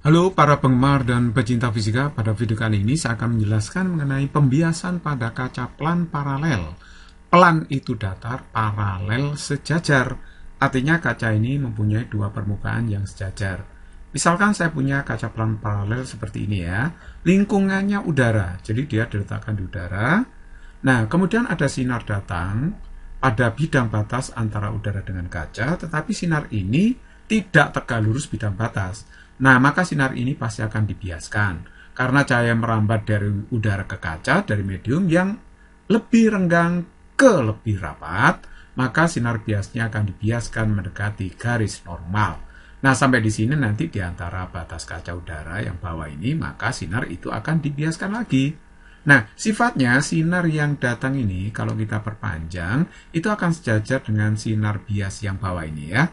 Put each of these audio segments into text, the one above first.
Halo para penggemar dan pecinta fisika, pada video kali ini saya akan menjelaskan mengenai pembiasan pada kaca plan paralel. Plan itu datar, paralel sejajar. Artinya kaca ini mempunyai dua permukaan yang sejajar. Misalkan saya punya kaca plan paralel seperti ini ya. Lingkungannya udara, jadi dia diletakkan di udara. Nah, kemudian ada sinar datang pada bidang batas antara udara dengan kaca, tetapi sinar ini tidak tegak lurus bidang batas. Nah, maka sinar ini pasti akan dibiaskan. Karena cahaya merambat dari udara ke kaca, dari medium yang lebih renggang ke lebih rapat, maka sinar biasnya akan dibiaskan mendekati garis normal. Nah, sampai di sini nanti di antara batas kaca udara yang bawah ini, maka sinar itu akan dibiaskan lagi. Nah, sifatnya sinar yang datang ini, kalau kita perpanjang, itu akan sejajar dengan sinar bias yang bawah ini ya.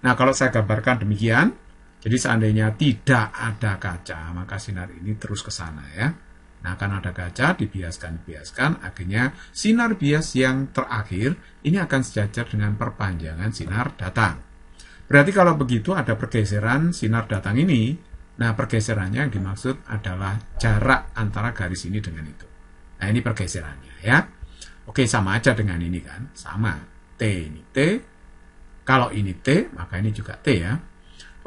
Nah, kalau saya gambarkan demikian, jadi seandainya tidak ada kaca, maka sinar ini terus ke sana ya. Nah, karena ada kaca, dibiaskan, akhirnya sinar bias yang terakhir ini akan sejajar dengan perpanjangan sinar datang. Berarti kalau begitu ada pergeseran sinar datang ini. Nah, pergeserannya yang dimaksud adalah jarak antara garis ini dengan itu. Nah, ini pergeserannya ya. Oke, sama aja dengan ini kan, sama. T ini T. Kalau ini T, maka ini juga T ya.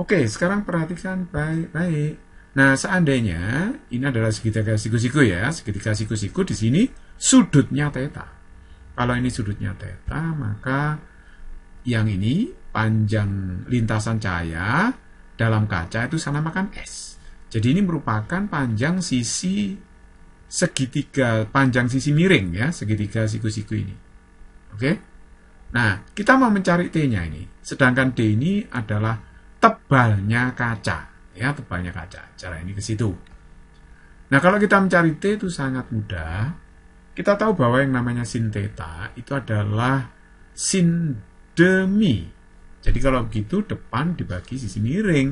Oke, sekarang perhatikan baik-baik. Nah, seandainya ini adalah segitiga siku-siku ya, segitiga siku-siku di sini sudutnya theta. Kalau ini sudutnya theta, maka yang ini panjang lintasan cahaya dalam kaca itu saya namakan S. Jadi ini merupakan panjang sisi segitiga, panjang sisi miring ya, segitiga siku-siku ini. Oke? Nah, kita mau mencari T-nya ini. Sedangkan D ini adalah tebalnya kaca, ya, tebalnya kaca. Cara ini ke situ. Nah, kalau kita mencari T itu sangat mudah. Kita tahu bahwa yang namanya sin theta itu adalah sin demi. Jadi kalau begitu depan dibagi sisi miring.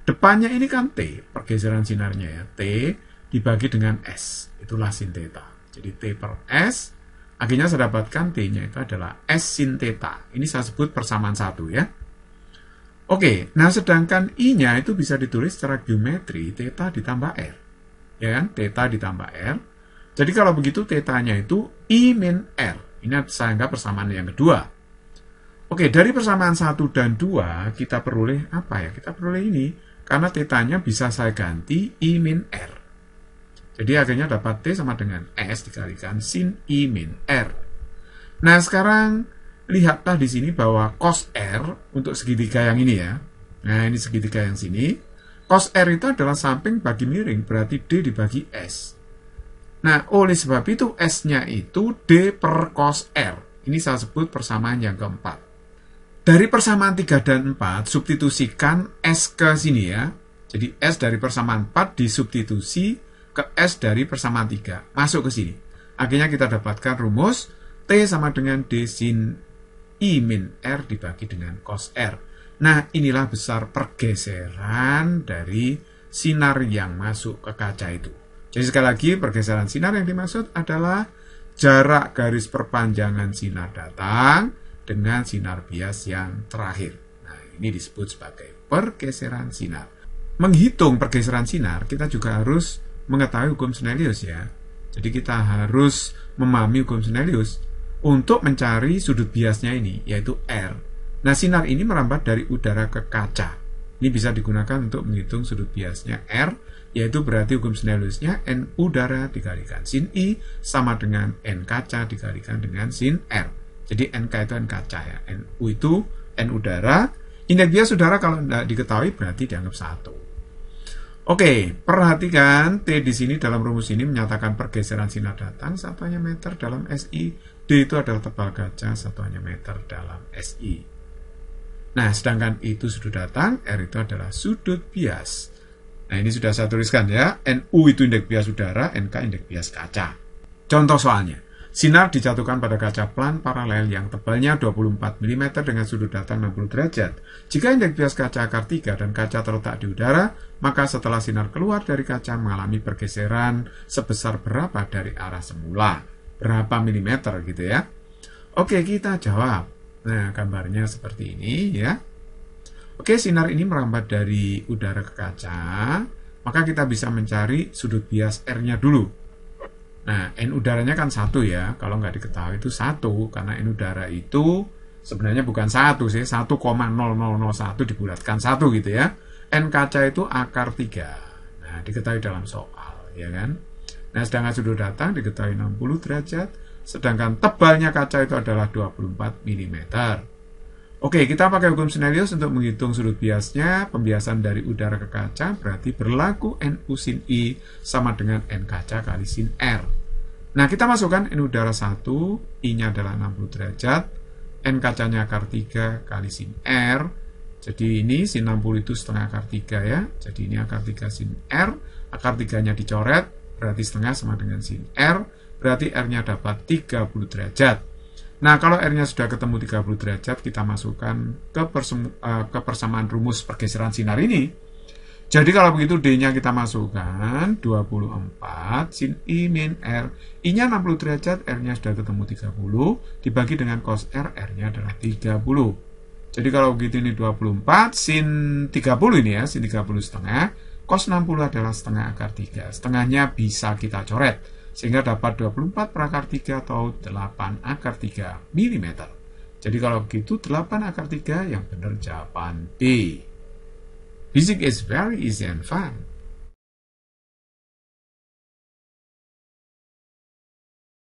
Depannya ini kan T, pergeseran sinarnya ya. T dibagi dengan S. Itulah sin theta. Jadi T per S. Akhirnya saya dapatkan T-nya itu adalah S sin theta. Ini saya sebut persamaan satu ya. Oke, nah sedangkan I-nya itu bisa ditulis secara geometri theta ditambah R. Ya kan? Theta ditambah R. Jadi kalau begitu theta-nya itu I min R. Ini saya anggap persamaan yang kedua. Oke, dari persamaan 1 dan 2 kita peroleh apa ya? Kita peroleh ini. Karena theta-nya bisa saya ganti I min R. Jadi akhirnya dapat T sama dengan S dikalikan sin I min R. Nah, sekarang lihatlah di sini bahwa cos R untuk segitiga yang ini ya. Nah, ini segitiga yang sini. Cos R itu adalah samping bagi miring, berarti D dibagi S. Nah, oleh sebab itu S-nya itu D per cos R. Ini saya sebut persamaan yang keempat. Dari persamaan 3 dan 4, substitusikan S ke sini ya. Jadi S dari persamaan 4 disubstitusi ke S dari persamaan 3. Masuk ke sini. Akhirnya kita dapatkan rumus T sama dengan D sin I min R dibagi dengan cos R. Nah, inilah besar pergeseran dari sinar yang masuk ke kaca itu. Jadi sekali lagi, pergeseran sinar yang dimaksud adalah jarak garis perpanjangan sinar datang dengan sinar bias yang terakhir. Nah, ini disebut sebagai pergeseran sinar. Menghitung pergeseran sinar, kita juga harus mengetahui hukum Snellius ya. Jadi kita harus memahami hukum Snellius untuk mencari sudut biasnya ini, yaitu R. Nah, sinar ini merambat dari udara ke kaca. Ini bisa digunakan untuk menghitung sudut biasnya R, yaitu berarti hukum Snelliusnya N udara dikalikan sin I sama dengan N kaca dikalikan dengan sin R. Jadi NK itu N kaca ya, NU itu N udara. Indeks bias udara kalau tidak diketahui berarti dianggap 1. Oke, perhatikan T di sini dalam rumus ini menyatakan pergeseran sinar datang satuannya meter dalam SI. D itu adalah tebal kaca satuannya meter dalam SI. Nah, sedangkan itu sudut datang, R itu adalah sudut bias. Nah, ini sudah saya tuliskan ya. NU itu indeks bias udara, NK indeks bias kaca. Contoh soalnya. Sinar dijatuhkan pada kaca plan paralel yang tebalnya 24 mm dengan sudut datang 60 derajat. Jika indeks bias kaca akar 3 dan kaca terletak di udara, maka setelah sinar keluar dari kaca mengalami pergeseran sebesar berapa dari arah semula? Berapa milimeter gitu ya? Oke, kita jawab. Nah, gambarnya seperti ini ya. Oke, sinar ini merambat dari udara ke kaca, maka kita bisa mencari sudut bias R-nya dulu. Nah, N udaranya kan 1 ya, kalau nggak diketahui itu 1, karena N udara itu sebenarnya bukan 1 sih, 1,0001 dibulatkan 1 gitu ya. N kaca itu akar 3. Nah, diketahui dalam soal, ya kan? Nah, sedangkan sudut datang diketahui 60 derajat, sedangkan tebalnya kaca itu adalah 24 mm. Oke, kita pakai hukum Snellius untuk menghitung sudut biasnya. Pembiasan dari udara ke kaca berarti berlaku NU sin I sama dengan N kaca kali sin R. Nah, kita masukkan N udara 1, I-nya adalah 60 derajat, N kacanya akar 3 kali sin R. Jadi ini sin 60 itu setengah akar 3 ya. Jadi ini akar 3 sin R, akar 3-nya dicoret, berarti setengah sama dengan sin R, berarti R-nya dapat 30 derajat. Nah, kalau R-nya sudah ketemu 30 derajat, kita masukkan ke persamaan rumus pergeseran sinar ini. Jadi kalau begitu D-nya kita masukkan 24 sin I min R. I-nya 60 derajat, R-nya sudah ketemu 30, dibagi dengan cos R, R-nya adalah 30. Jadi kalau begitu ini 24 sin 30 ini ya, sin 30 setengah, cos 60 adalah setengah akar 3. Setengahnya bisa kita coret, sehingga dapat 24 per akar 3 atau 8 akar 3 mm. Jadi kalau begitu 8 akar 3 yang benar jawaban B. Physics is very easy and fun.